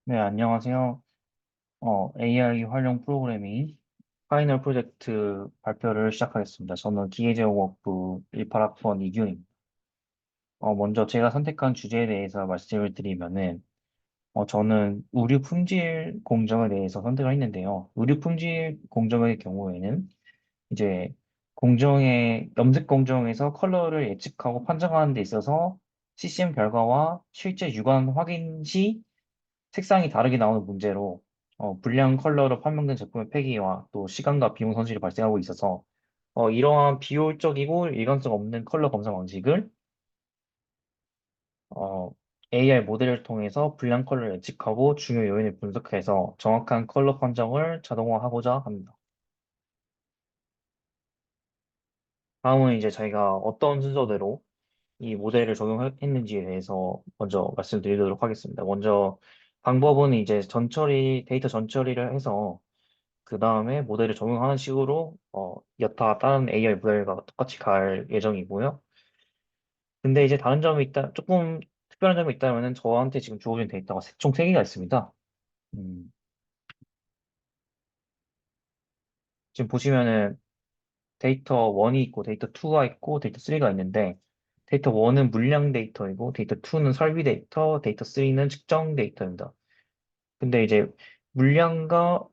네, 안녕하세요. AI 활용 프로그래밍 파이널 프로젝트 발표를 시작하겠습니다. 저는 기계제공업부 18학번 이규입니다. 먼저 제가 선택한 주제에 대해서 말씀을 드리면은, 저는 의류 품질 공정에 대해서 선택을 했는데요. 의류 품질 공정의 경우에는 이제 염색 공정에서 컬러를 예측하고 판정하는 데 있어서 CCM 결과와 실제 육안 확인 시 색상이 다르게 나오는 문제로 불량 컬러로 판명된 제품의 폐기와 또 시간과 비용 손실이 발생하고 있어서 이러한 비효율적이고 일관성 없는 컬러 검사 방식을 어, AI 모델을 통해서 불량 컬러를 예측하고 중요 요인을 분석해서 정확한 컬러 판정을 자동화하고자 합니다. 다음은 이제 저희가 어떤 순서대로 이 모델을 적용했는지에 대해서 먼저 말씀드리도록 하겠습니다. 먼저 방법은 이제 데이터 전처리를 해서 그 다음에 모델을 적용하는 식으로 여타 다른 AI 모델과 똑같이 갈 예정이고요. 근데 이제 조금 특별한 점이 있다면은 저한테 지금 주어진 데이터가 총 3개가 있습니다. 음, 지금 보시면은 데이터 1이 있고 데이터 2가 있고 데이터 3가 있는데 데이터 1은 물량 데이터이고 데이터 2는 설비 데이터, 데이터 3는 측정 데이터입니다. 근데 이제 물량과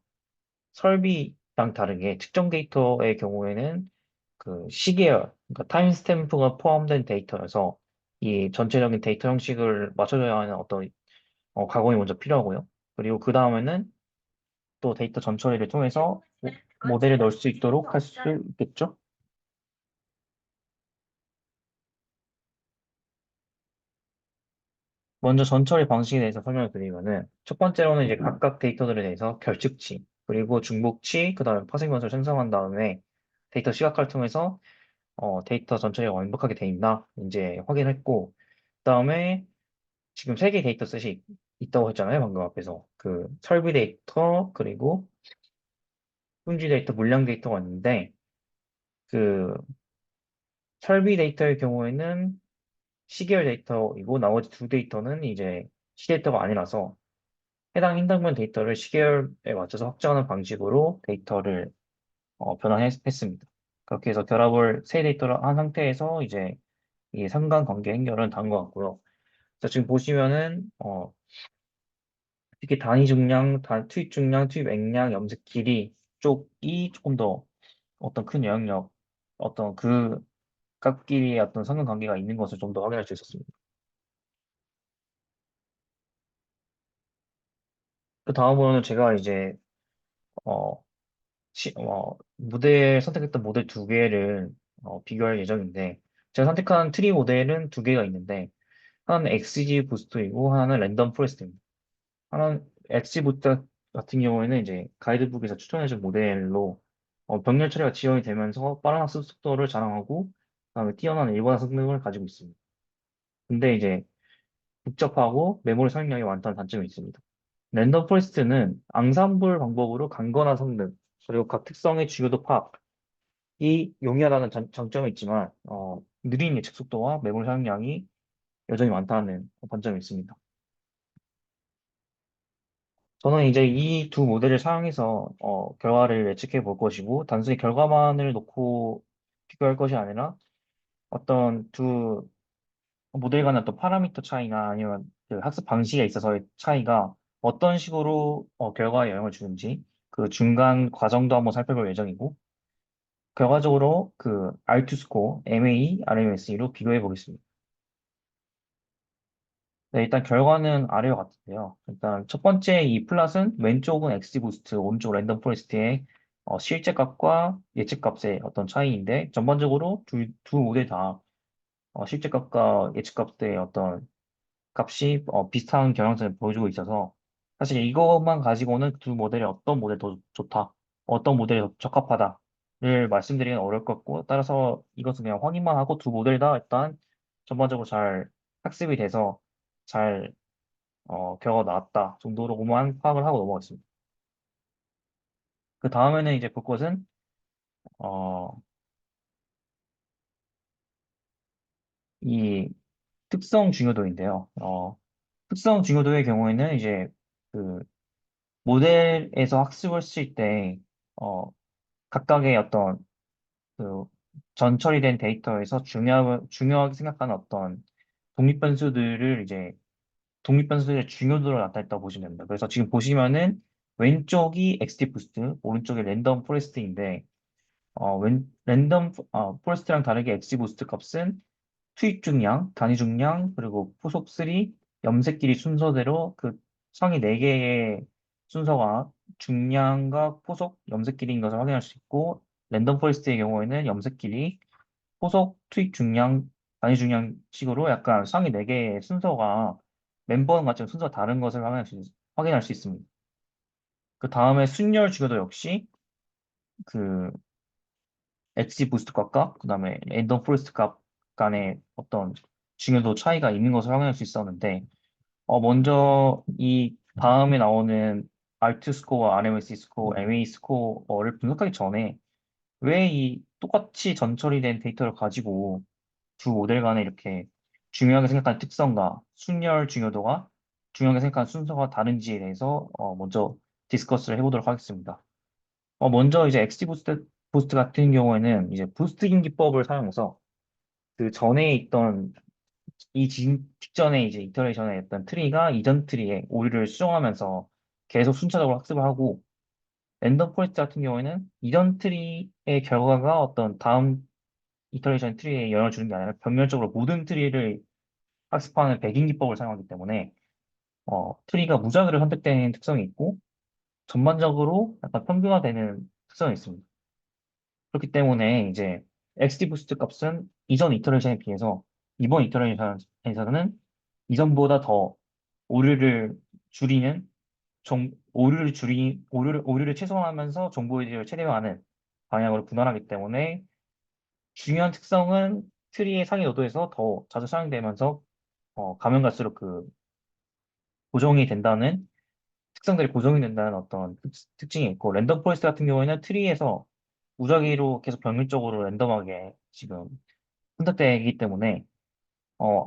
설비랑 다르게 측정 데이터의 경우에는 그 시계열, 그러니까 타임스탬프가 포함된 데이터여서 이 전체적인 데이터 형식을 맞춰줘야 하는 어떤 가공이 먼저 필요하고요. 그리고 그 다음에는 또 데이터 전처리를 통해서 모델을 넣을 수 있도록 할 수 있겠죠. 먼저 전처리 방식에 대해서 설명을 드리면은 첫 번째로는 이제 각각 데이터들에 대해서 결측치, 그리고 중복치, 그 다음에 파생변수를 생성한 다음에 데이터 시각화를 통해서 데이터 전처리가 완벽하게 돼 있나 이제 확인했고, 그다음에 지금 3개 데이터셋이 있다고 했잖아요, 방금 앞에서. 그 설비 데이터, 그리고 품질 데이터, 물량 데이터가 있는데, 그 설비 데이터의 경우에는 시계열 데이터이고, 나머지 두 데이터는 이제 시데이터가 아니라서 해당 데이터를 시계열에 맞춰서 확정하는 방식으로 데이터를 변환했습니다. 그렇게 해서 결합을 세 데이터를 한 상태에서 이제 이 상관관계 행렬은 다른 것 같고요. 자, 지금 보시면은, 특히 단위 중량, 투입 중량, 투입 액량, 염색 길이 쪽이 조금 더 어떤 큰 영향력, 어떤 그 값끼리의 어떤 상관관계가 있는 것을 좀 더 확인할 수 있었습니다. 그 다음으로는 제가 이제, 어, 선택했던 모델 2개를 비교할 예정인데, 제가 선택한 트리 모델은 2개가 있는데, 하나는 XG 부스트이고, 하나는 랜덤 포레스트입니다. 하나는 XG 부스트 같은 경우에는 이제 가이드북에서 추천해준 모델로 병렬 처리가 지원이 되면서 빠른 학습 속도를 자랑하고, 그다음에 뛰어난 일관화 성능을 가지고 있습니다. 근데 이제 복잡하고 메모리 사용량이 많다는 단점이 있습니다. 랜덤 포레스트는 앙상블 방법으로 강건한 성능, 그리고 각 특성의 주요도 파악이 용이하다는 장점이 있지만, 느린 예측 속도와 메모리 사용량이 여전히 많다는 단점이 있습니다. 저는 이제 이 두 모델을 사용해서 결과를 예측해 볼 것이고, 단순히 결과만을 놓고 비교할 것이 아니라 어떤 두 모델 간의 어떤 파라미터 차이나 아니면 그 학습 방식에 있어서의 차이가 어떤 식으로 결과에 영향을 주는지 그 중간 과정도 한번 살펴볼 예정이고, 결과적으로 그 R2 스코어, MA, RMSE로 비교해 보겠습니다. 네, 일단 결과는 아래와 같은데요. 일단 첫 번째 이 플랫은 왼쪽은 XG 부스트, 오른쪽 랜덤 포레스트의 실제 값과 예측 값의 어떤 차이인데, 전반적으로 두 모델 다 실제 값과 예측 값의 어떤 값이 비슷한 경향성을 보여주고 있어서, 사실 이것만 가지고는 두 모델이 어떤 모델이 더 좋다, 어떤 모델이 더 적합하다를 말씀드리기는 어려울 것 같고, 따라서 이것은 그냥 확인만 하고 두 모델 다 일단 전반적으로 잘 학습이 돼서 잘 결과가 나왔다 정도로만 파악을 하고 넘어갔습니다. 그 다음에는 이제 볼 것은 어, 이 특성 중요도인데요. 특성 중요도의 경우에는 이제 그 모델에서 학습을 쓸 때, 어, 각각의 어떤 그 전처리된 데이터에서 중요하게 생각하는 어떤 독립변수들의 중요도를 나타냈다고 보시면 됩니다. 그래서 지금 보시면은 왼쪽이 XT 부스트, 오른쪽이 랜덤 포레스트인데, 랜덤 포레스트랑 다르게 XT 부스트 값은 투입 중량, 단위 중량, 그리고 포속 3, 염색 길이 순서대로 그 상위 4개의 순서가 중량과 포속, 염색 길이인 것을 확인할 수 있고, 랜덤 포레스트의 경우에는 염색 길이, 포속, 투입 중량, 단위 중량 식으로 약간 상위 4개의 순서가 멤버는 같지만 순서가 다른 것을 확인할 수 있습니다. 그 다음에 순열 중요도 역시 그 엑시 부스트 값과 그 다음에 랜덤 포레스트 값 간의 어떤 중요도 차이가 있는 것을 확인할 수 있었는데, 먼저 이 다음에 나오는 R2 스코어, RMSE 스코어, MA 스코어를 분석하기 전에 왜 이 똑같이 전처리된 데이터를 가지고 두 모델 간에 이렇게 중요하게 생각하는 특성과 순열 중요도가 중요하게 생각하는 순서가 다른지에 대해서 먼저 디스커스를 해보도록 하겠습니다. 먼저 이제 XT 부스트 같은 경우에는 이제 부스트인 기법을 사용해서 그 전에 있던 직전에 이제 이터레이션에 했던 트리가 이전 트리에 오류를 수정하면서 계속 순차적으로 학습을 하고, 랜덤 포레스트 같은 경우에는 이전 트리의 결과가 어떤 다음 이터레이션 트리에 영향을 주는 게 아니라 병렬적으로 모든 트리를 학습하는 백인 기법을 사용하기 때문에 트리가 무작위로 선택되는 특성이 있고 전반적으로 약간 평균화되는 특성이 있습니다. 그렇기 때문에 이제 XT 부스트 값은 이전 이터레이션에 비해서 이번 이터레이션에서는 이전보다 더 오류를 줄이는 오류를 최소화하면서 정보유지를 최대화하는 방향으로 분할하기 때문에 중요한 특성은 트리의 상위 노드에서 더 자주 사용되면서 가면 갈수록 그 고정이 된다는 특성들이 고정이 된다는 어떤 특징이 있고, 랜덤 포레스트 같은 경우에는 트리에서 무작위로 계속 병렬적으로 랜덤하게 지금 선택되기 때문에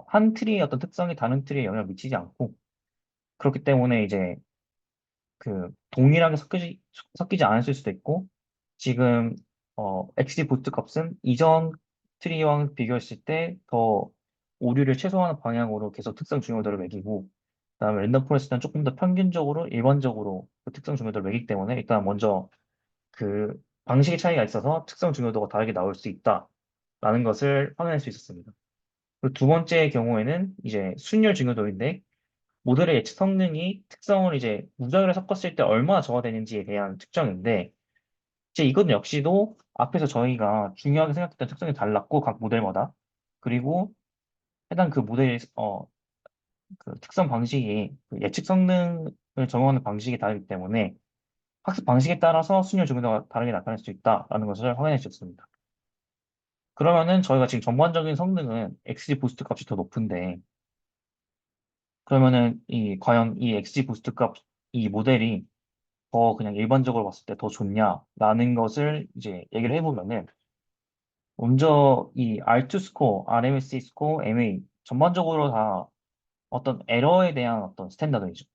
한 트리의 어떤 특성이 다른 트리에 영향을 미치지 않고, 그렇기 때문에 이제 그 동일하게 섞이지 않았을 수도 있고, 지금 XG 부트 값은 이전 트리와 비교했을 때 더 오류를 최소화하는 방향으로 계속 특성 중요도를 매기고, 그다음에 랜덤 포레스트는 조금 더 평균적으로 일반적으로 그 특성 중요도를 매기기 때문에 일단 먼저 그 방식의 차이가 있어서 특성 중요도가 다르게 나올 수 있다라는 것을 확인할 수 있었습니다. 그리고 두 번째 경우에는 이제 순열 중요도인데, 모델의 예측 성능이 특성을 이제 무작위로 섞었을 때 얼마나 저하되는지에 대한 특정인데, 이제 이건 역시도 앞에서 저희가 중요하게 생각했던 특성이 달랐고 각 모델마다, 그리고 해당 그 모델의 그 특성 방식이 그 예측 성능을 적용하는 방식이 다르기 때문에 학습 방식에 따라서 순열 중요도가 다르게 나타날 수 있다라는 것을 확인해 주셨습니다. 그러면은 저희가 지금 전반적인 성능은 XG 부스트 값이 더 높은데, 그러면은 과연 이 XG 부스트 값 이 모델이 더 그냥 일반적으로 봤을 때 더 좋냐라는 것을 이제 얘기를 해보면은, 먼저 이 R2 스코어, RMSE 스코어, MA 전반적으로 다 어떤 에러에 대한 어떤 스탠다드이죠.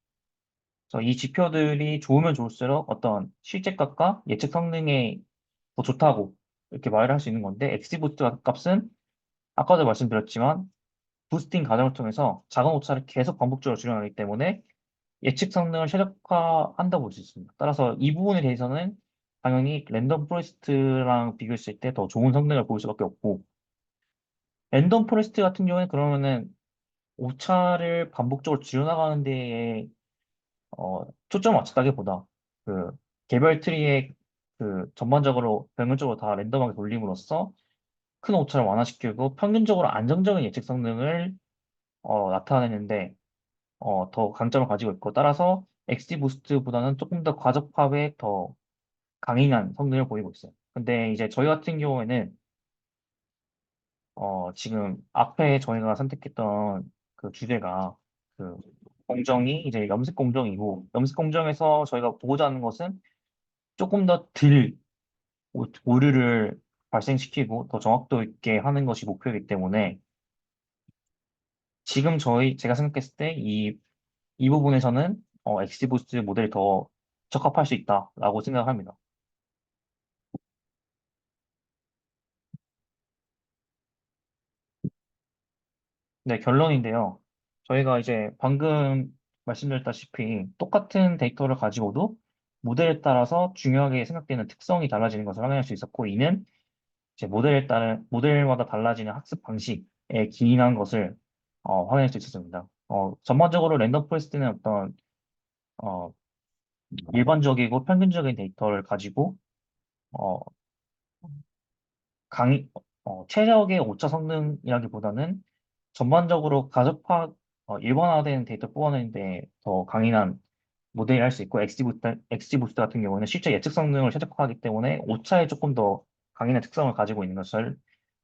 그래서 이 지표들이 좋으면 좋을수록 어떤 실제값과 예측 성능에 더 좋다고 이렇게 말을 할 수 있는 건데, 엑스부트 값은 아까도 말씀드렸지만 부스팅 과정을 통해서 작은 오차를 계속 반복적으로 줄여나가기 때문에 예측 성능을 최적화한다고 볼 수 있습니다. 따라서 이 부분에 대해서는 당연히 랜덤 포레스트랑 비교했을 때 더 좋은 성능을 보일 수밖에 없고, 랜덤 포레스트 같은 경우에는 그러면은 오차를 반복적으로 줄여나가는 데에 초점을 맞췄다기보다 그 개별 트리의 그 전반적으로 병렬적으로 다 랜덤하게 돌림으로써 큰 오차를 완화시키고 평균적으로 안정적인 예측 성능을 나타내는데 더 강점을 가지고 있고, 따라서 XG 부스트보다는 조금 더 과적합에 더 강인한 성능을 보이고 있어요. 근데 이제 저희 같은 경우에는 지금 앞에 저희가 선택했던 그 주제가 그 공정이 이제 염색 공정이고, 염색 공정에서 저희가 보고자 하는 것은 조금 더 덜 오류를 발생시키고 더 정확도 있게 하는 것이 목표이기 때문에, 지금 제가 생각했을 때 이 부분에서는 엑스부스트 모델이 더 적합할 수 있다라고 생각합니다. 네, 결론인데요. 저희가 이제 방금 말씀드렸다시피 똑같은 데이터를 가지고도 모델에 따라서 중요하게 생각되는 특성이 달라지는 것을 확인할 수 있었고, 이는 이제 모델에 따른 모델마다 달라지는 학습 방식에 기인한 것을 확인할 수 있었습니다. 전반적으로 랜덤 포레스트는 어떤 어, 일반적이고 평균적인 데이터를 가지고 어, 강 최적의 오차 성능이라기보다는 전반적으로 일반화된 데이터 뽑아내는데 더 강인한 모델을 할 수 있고, 엑스지부스트 같은 경우는 실제 예측 성능을 최적화하기 때문에 오차에 조금 더 강인한 특성을 가지고 있는 것을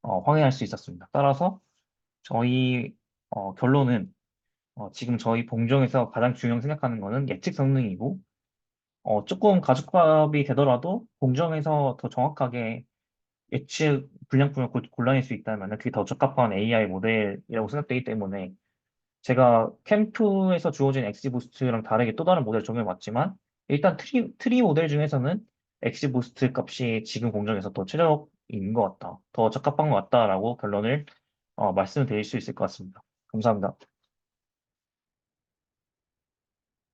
확인할 수 있었습니다. 따라서 저희 결론은 지금 저희 봉정에서 가장 중요하게 생각하는 것은 예측 성능이고, 조금 가죽밥이 되더라도 공정에서 더 정확하게 예측 불량품을 골라낼 수 있다면 그게 더 적합한 AI 모델이라고 생각되기 때문에 제가 캠프에서 주어진 엑스부스트랑 다르게 또 다른 모델 적용해 봤지만 일단 트리 모델 중에서는 엑스부스트 값이 지금 공정에서 더 최적인 것 같다. 더 적합한 것 같다라고 결론을 말씀드릴 수 있을 것 같습니다. 감사합니다.